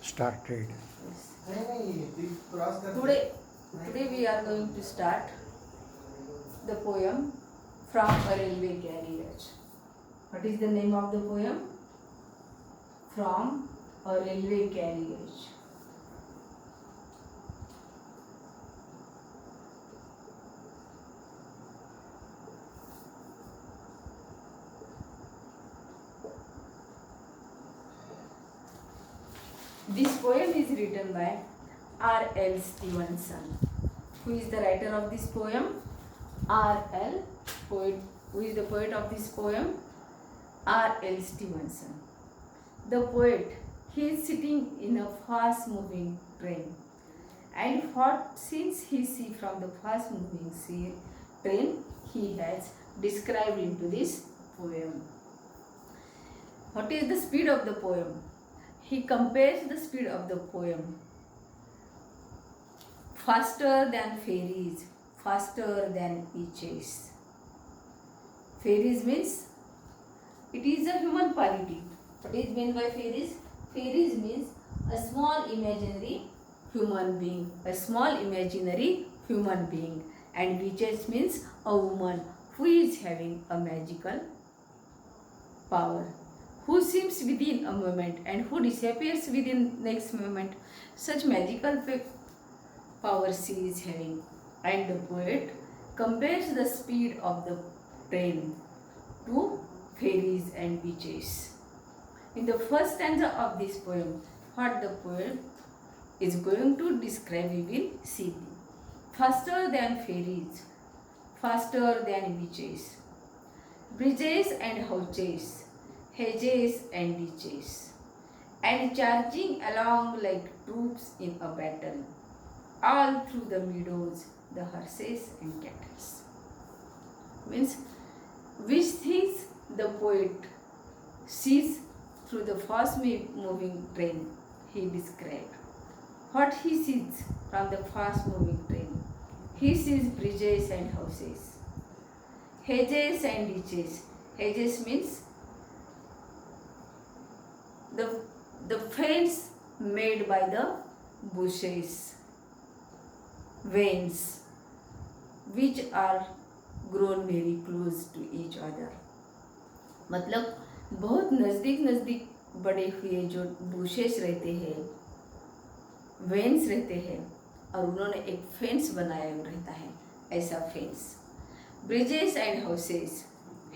started. Today we are going to start the poem From a Railway Carriage. What is the name of the poem? From a Railway Carriage. This poem is written by R.L. Stevenson. Who is the writer of this poem? R.L. poet. Who is the poet of this poem? R.L. Stevenson. The poet, he is sitting in a fast moving train, and what scenes he see from the fast moving train he has described into this poem. What is the speed of the poem? He compares the speed of the poem faster than fairies, faster than witches. Fairies means it is a human quality. What is meant by fairies? Fairies means a small imaginary human being, a small imaginary human being, and witches means a woman who is having a magical power, who seems within a moment and who disappears within next moment. Such magical power she is having. And the poet compares the speed of the train to fairies and witches. In the first stanza of this poem, what the poet is going to describe, we will see. Faster than fairies, faster than witches, bridges and houses, hedges and ditches, and charging along like troops in a battle, all through the meadows, the horses and cattle. Means, which things the poet sees through the fast moving train, he described. What he sees from the fast moving train? He sees bridges and houses, hedges and ditches. Hedges means the fence made by the bushes, veins, which are grown very close to each other. मतलब बहुत नज़दीक नज़दीक बड़े हुए जो bushes रहते हैं, veins रहते हैं, और उन्होंने एक फेंस बनाया रहता है, ऐसा fence. Bridges and houses,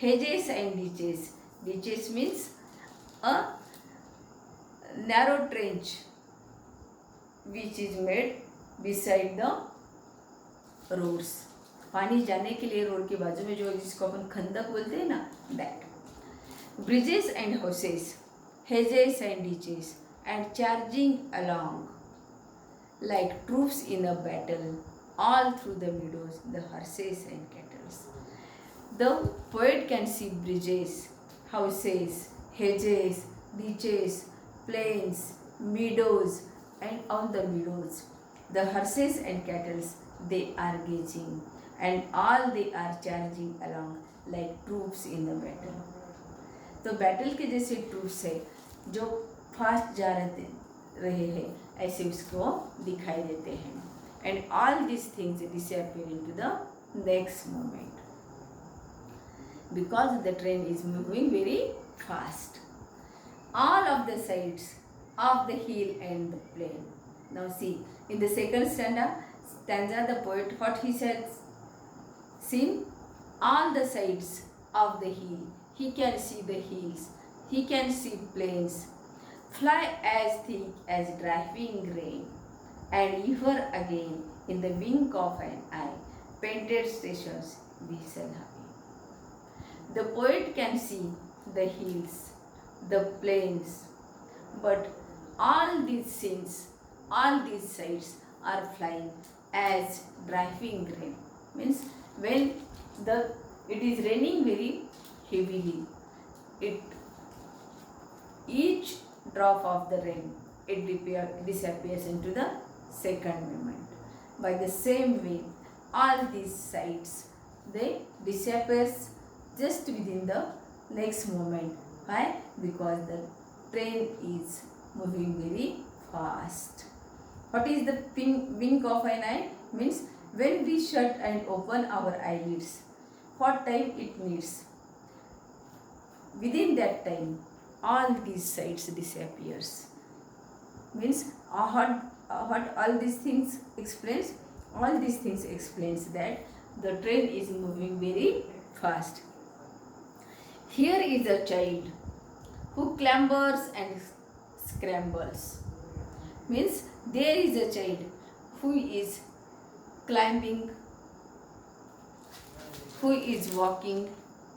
hedges and ditches. Ditches means a narrow trench which is made beside the roads. पानी जाने के लिए रोड के बाजू में जो जिसको अपन खंदक बोलते हैं ना, that. Bridges and houses, hedges and ditches, and charging along like troops in a battle, all through the meadows, the horses and cattle. The poet can see bridges, houses, hedges, ditches, plains, meadows, and on the meadows, the horses and cattle, they are gazing, and all they are charging along like troops in the battle. तो battle के जैसे troops है जो fast जा रहे हैं, ऐसे उसको दिखाई देते हैं. And all this things disappear into the next moment because the train is moving very fast. All of the sides of the hill and the plain. Now see, in the second stanza, the poet, what he says, seen all the sides of the hill. He can see the hills, he can see plains, fly as thick as driving rain, and ever again in the wink of an eye, painted stations we shall have. The poet can see the hills, the plains, but all these scenes, all these sights are flying as driving rain. Means when it is raining very heavily, each drop of the rain, it disappears into the second moment. By the same way, all these sights, they disappear just within the next moment. Why? Because the train is moving very fast. What is the wink of an eye? Means when we shut and open our eyelids, what time it needs. Within that time, all these sights disappears. Means what all these things explains? All these things explains that the train is moving very fast. Here is a child who clambers and scrambles. Means there is a child who is climbing, who is walking,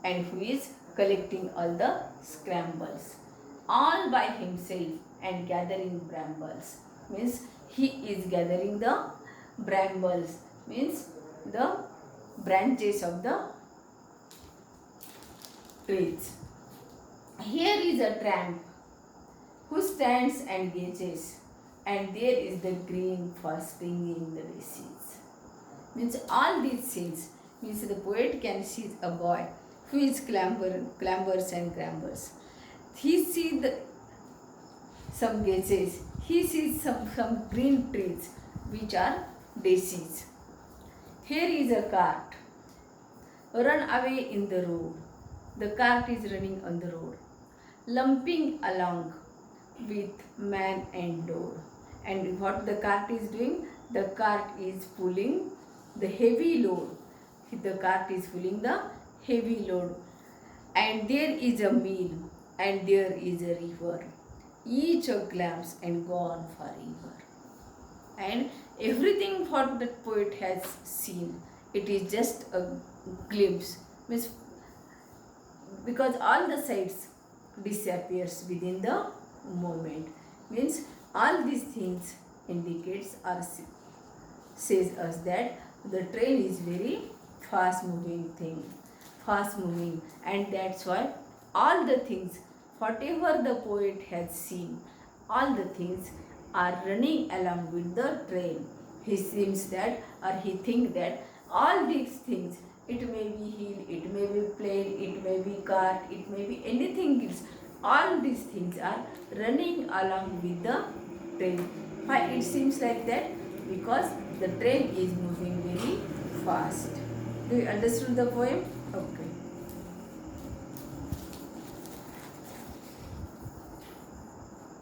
and who is collecting all the scrambles all by himself and gathering brambles. Means he is gathering the brambles, means the branches of the trees. Here is a tramp who stands and gazes, and there is the green fasting in the daisies. Means all these scenes, means the poet can see a boy who is clambers and scrambles. He sees some gazes, he sees some green trees which are daisies. Here is a cart, run away in the road. The cart is running on the road, lumping along with man and door. And what the cart is doing? The cart is pulling the heavy load. The cart is pulling the heavy load. And there is a mill, and there is a river, each a glimpse and gone forever. And everything what the poet has seen, it is just a glimpse. Means because all the sights disappears within the moment. Means all these things indicates or says us that the train is very fast moving thing, fast moving, and that's why all the things whatever the poet has seen, all the things are running along with the train. He seems that, or he thinks that all these things, it may be hill, it may be plane, it may be cart, it may be anything else. All these things are running along with the train. Why it seems like that? Because the train is moving very fast. Do you understand the poem? Okay.